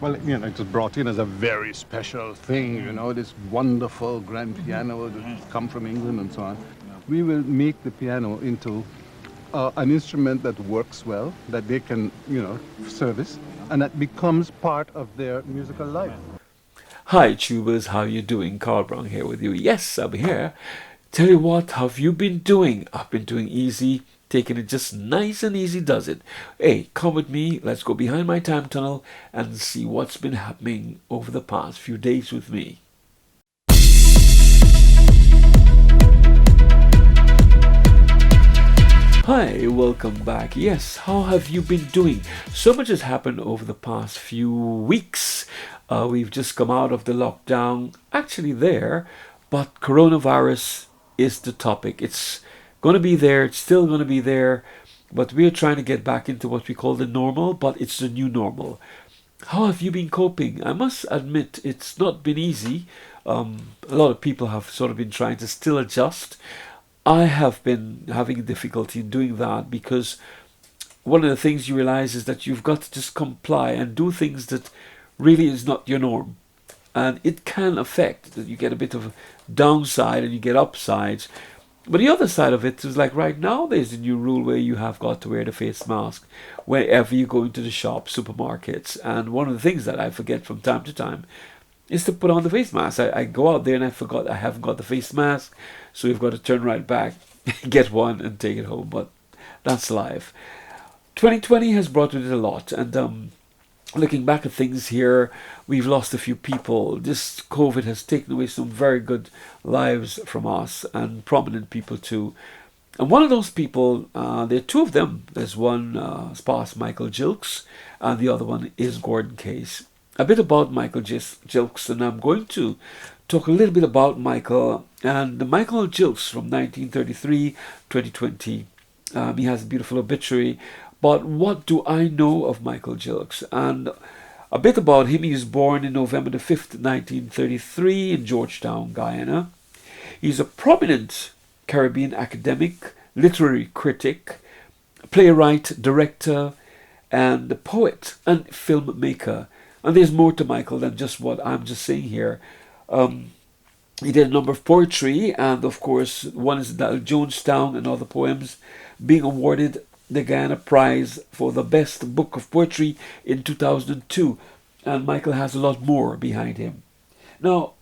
Well, it was brought in as a very special thing, this wonderful grand piano that's come from England and so on. We will make the piano into an instrument that works well, that they can, service, and that becomes part of their musical life. Hi, tubers, how you doing? Carl Brown here with you. Yes, I'm here. Tell you what, how have you been doing? I've been doing easy, taking it just nice and easy does it. Hey, come with me, let's go behind my time tunnel and see what's been happening over the past few days with me. Hi, welcome back. Yes, how have you been doing? So much has happened over the past few weeks. We've just come out of the lockdown, actually there, but coronavirus is the topic. It's going to be there, it's still going to be there, but we're trying to get back into what we call the normal, but it's the new normal. How have you been coping? I must admit, it's not been easy. A lot of people have sort of been trying to still adjust. I have been having difficulty in doing that because one of the things you realize is that you've got to just comply and do things that really is not your norm. And it can affect that you get a bit of a downside and you get upsides. But the other side of it is like right now there's a new rule where you have got to wear the face mask wherever you go into the shop, supermarkets. And one of the things that I forget from time to time is to put on the face mask. I go out there and I forgot I haven't got the face mask, so we've got to turn right back, get one, and take it home. But that's life. 2020 has brought with it a lot, and looking back at things here, we've lost a few people. This COVID has taken away some very good lives from us and prominent people too. And one of those people, there are two of them. There's one has passed, Michael Gilkes, and the other one is Gordon Case. A bit about Michael Gilkes, and I'm going to talk a little bit about Michael and the Michael Gilkes from 1933 2020. He has a beautiful obituary. But what do I know of Michael Gilkes? And a bit about him. He was born in November the 5th, 1933 in Georgetown, Guyana. He's a prominent Caribbean academic, literary critic, playwright, director, and poet and filmmaker. And there's more to Michael than just what I'm just saying here. Um, he did a number of poetry, and of course, one is Jonestown and other poems, being awarded the Guyana Prize for the best book of poetry in 2002. And Michael has a lot more behind him. Now,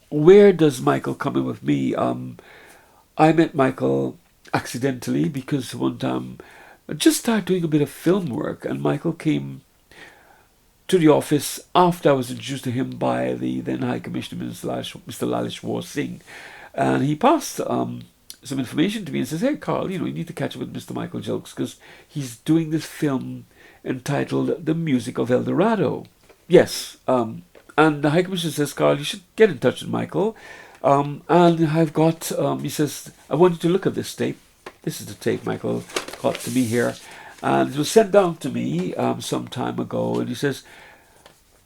where does Michael come in with me? I met Michael accidentally because one time I just started doing a bit of film work, and Michael came to the office after I was introduced to him by the then High Commissioner, Mr. Lalish War Singh. And he passed some information to me and says, "Hey, Carl, you need to catch up with Mr. Michael Jokes because he's doing this film entitled The Music of El Dorado." Yes. And the High Commissioner says, "Carl, you should get in touch with Michael." And I've got, he says, "I want you to look at this tape." This is the tape Michael got to me here. And it was sent down to me some time ago. And he says,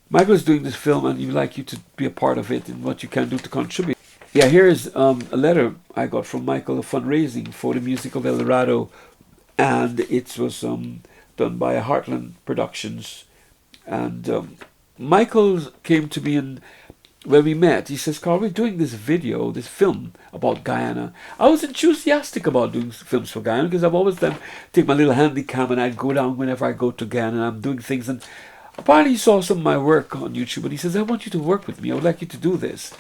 "Michael is doing this film and he'd like you to be a part of it and what you can do to contribute." Yeah, here is a letter I got from Michael, a fundraising for the Music of El Dorado. And it was done by Heartland Productions. And Michael came to me, and when we met, he says, "Carl, we're doing this video, this film about Guyana." I was enthusiastic about doing films for Guyana because I've always done take my little handy cam and I'd go down whenever I go to Guyana and I'm doing things. And apparently he saw some of my work on YouTube and he says, "I want you to work with me. I would like you to do this."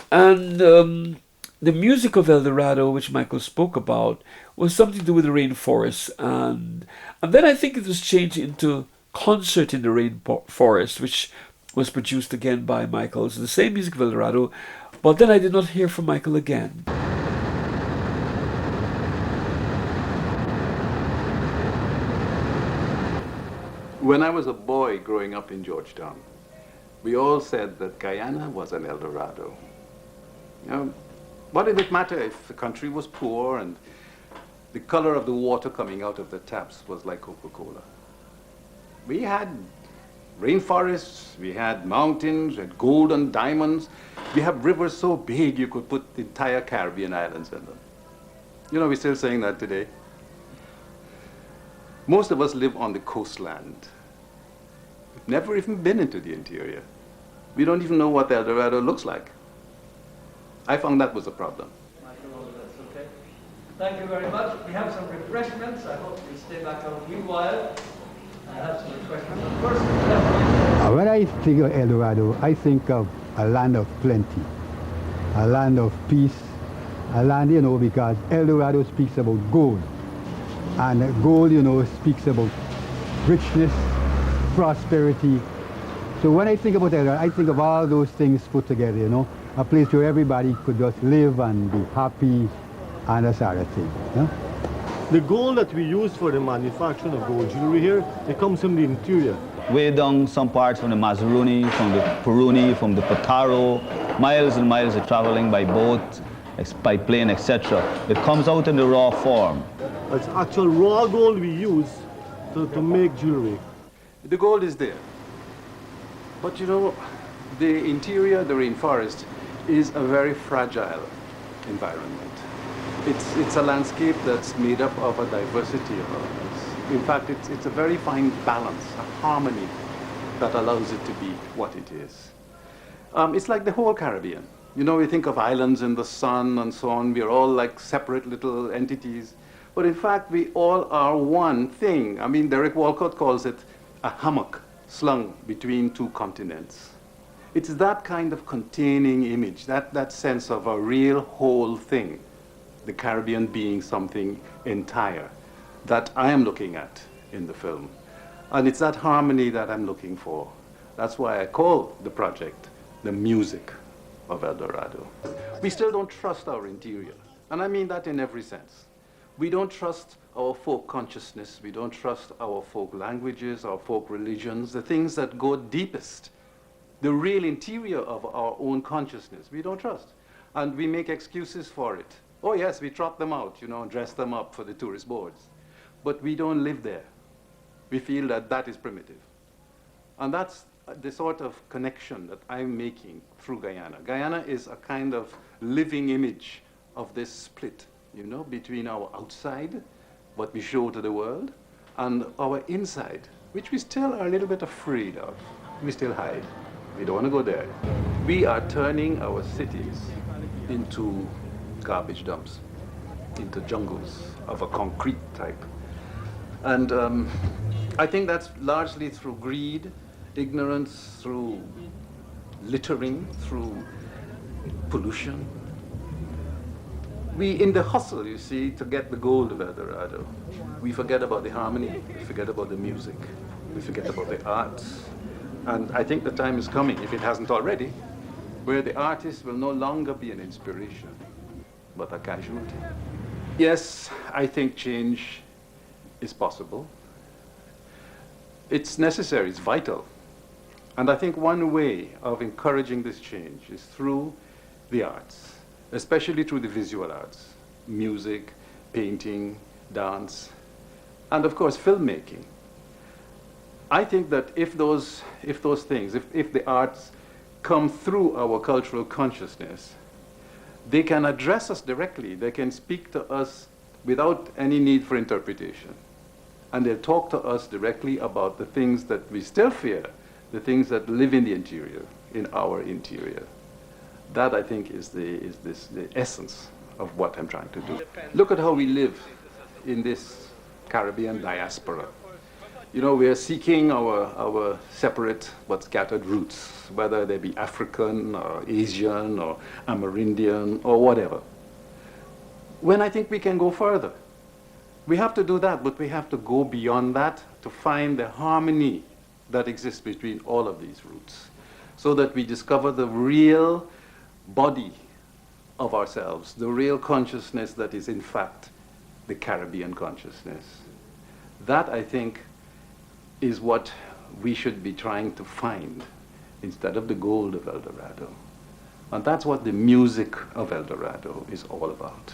And the music of El Dorado, which Michael spoke about, was something to do with the rainforest. And then I think it was changed into Concert in the Rainforest, which was produced again by Michael. So the same music of El Dorado, but then I did not hear from Michael again. When I was a boy growing up in Georgetown, we all said that Guyana was an El Dorado. What did it matter if the country was poor and the color of the water coming out of the taps was like Coca-Cola? We had rainforests, we had mountains, we had gold and diamonds. We have rivers so big you could put the entire Caribbean islands in them. We're still saying that today. Most of us live on the coastland. never even been into the interior. We don't even know what El Dorado looks like. I found that was a problem. Michael, that's okay. Thank you very much. We have some refreshments. I hope you'll stay back a wee while and have some refreshments. But first, when I think of El Dorado, I think of a land of plenty, a land of peace, a land, because El Dorado speaks about gold. And gold, speaks about richness, prosperity. So when I think about El Dorado, I think of all those things put together, a place where everybody could just live and be happy and that sort of thing. The gold that we use for the manufacturing of gold jewelry here, it comes from the interior. Way down some parts from the Mazaruni, from the Puruni, from the Potaro, miles and miles of traveling by boat, by plane, etc. It comes out in the raw form. It's actual raw gold we use to make jewelry. The gold is there. But the interior, the rainforest, is a very fragile environment. It's a landscape that's made up of a diversity of elements. In fact, it's a very fine balance, a harmony that allows it to be what it is. It's like the whole Caribbean. We think of islands in the sun and so on. We're all like separate little entities. But in fact, we all are one thing. I mean, Derek Walcott calls it a hammock slung between two continents. It's that kind of containing image, that sense of a real whole thing, the Caribbean being something entire, that I am looking at in the film. And it's that harmony that I'm looking for. That's why I call the project the music of El Dorado. We still don't trust our interior, and I mean that in every sense. We don't trust our folk consciousness, we don't trust our folk languages, our folk religions, the things that go deepest, the real interior of our own consciousness, we don't trust. And we make excuses for it. Oh yes, we trot them out, dress them up for the tourist boards. But we don't live there. We feel that that is primitive. And that's the sort of connection that I'm making through Guyana. Guyana is a kind of living image of this split, between our outside, what we show to the world, and our inside, which we still are a little bit afraid of. We still hide. We don't want to go there. We are turning our cities into garbage dumps, into jungles of a concrete type. And I think that's largely through greed, ignorance, through littering, through pollution. We, in the hustle, you see, to get the gold of El Dorado, we forget about the harmony, we forget about the music, we forget about the arts. And I think the time is coming, if it hasn't already, where the artist will no longer be an inspiration, but a casualty. Yes, I think change is possible. It's necessary, it's vital. And I think one way of encouraging this change is through the arts, especially through the visual arts, music, painting, dance, and of course filmmaking. I think that if the arts come through our cultural consciousness, they can address us directly, they can speak to us without any need for interpretation. And they'll talk to us directly about the things that we still fear, the things that live in the interior, in our interior. That, I think, is the essence of what I'm trying to do. Look at how we live in this Caribbean diaspora. We are seeking our separate but scattered roots, whether they be African or Asian or Amerindian or whatever. When I think we can go further. We have to do that, but we have to go beyond that to find the harmony that exists between all of these roots, so that we discover the real body of ourselves, the real consciousness that is in fact the Caribbean consciousness. That, I think, is what we should be trying to find instead of the gold of El Dorado. And that's what the music of El Dorado is all about.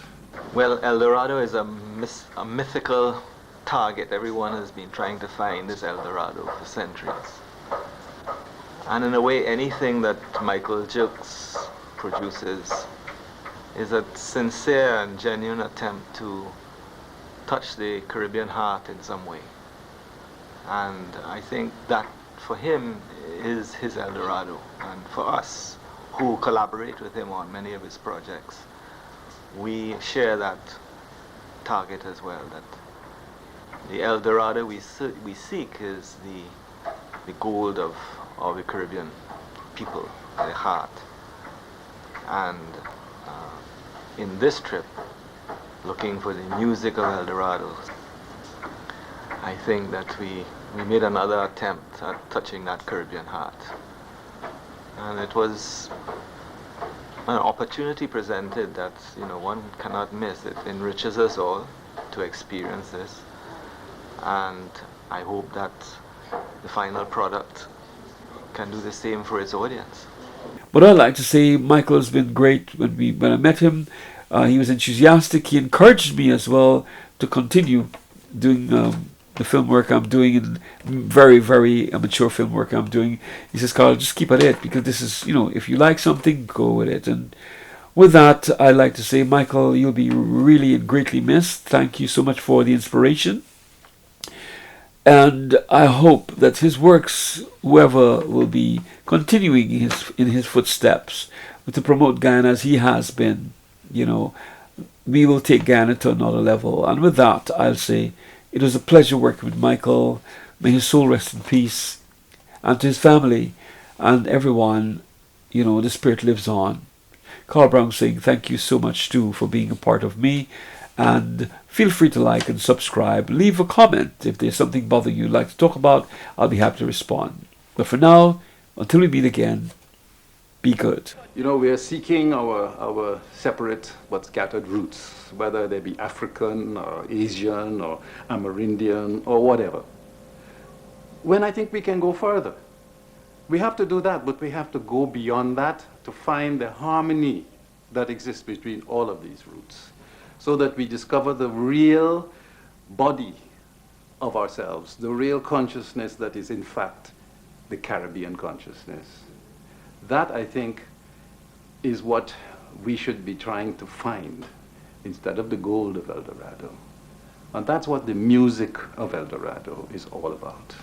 Well, El Dorado is a mythical target. Everyone has been trying to find this El Dorado for centuries. And in a way, anything that Michael Gilkes produces is a sincere and genuine attempt to touch the Caribbean heart in some way. And I think that for him is his El Dorado, and for us who collaborate with him on many of his projects, we share that target as well, that the El Dorado we seek is the gold of the Caribbean people, their heart. And in this trip, looking for the music of El Dorado, I think that we made another attempt at touching that Caribbean heart. And it was an opportunity presented that, you know, one cannot miss. It enriches us all to experience this. And I hope that the final product can do the same for its audience. But I'd like to say Michael has been great. When I met him, he was enthusiastic. He encouraged me as well to continue doing the film work I'm doing, and very, very mature film work I'm doing. He says, Carl, just keep at it, because this is, you know, if you like something, go with it. And with that, I'd like to say, Michael, you'll be really and greatly missed. Thank you so much for the inspiration. And I hope that his works, whoever will be continuing in his footsteps to promote Guyana as he has been, you know, we will take Guyana to another level. And with that, I'll say it was a pleasure working with Michael. May his soul rest in peace. And to his family and everyone, you know, the spirit lives on. Carl Brown saying thank you so much too for being a part of me. And feel free to like and subscribe. Leave a comment if there's something bothering you like to talk about. I'll be happy to respond. But for now, until we meet again, be good. You know, we are seeking our separate but scattered roots, whether they be African or Asian or Amerindian or whatever. When I think we can go further. We have to do that, but we have to go beyond that to find the harmony that exists between all of these roots, so that we discover the real body of ourselves, the real consciousness that is in fact the Caribbean consciousness. That, I think, is what we should be trying to find instead of the gold of El Dorado. And that's what the music of El Dorado is all about.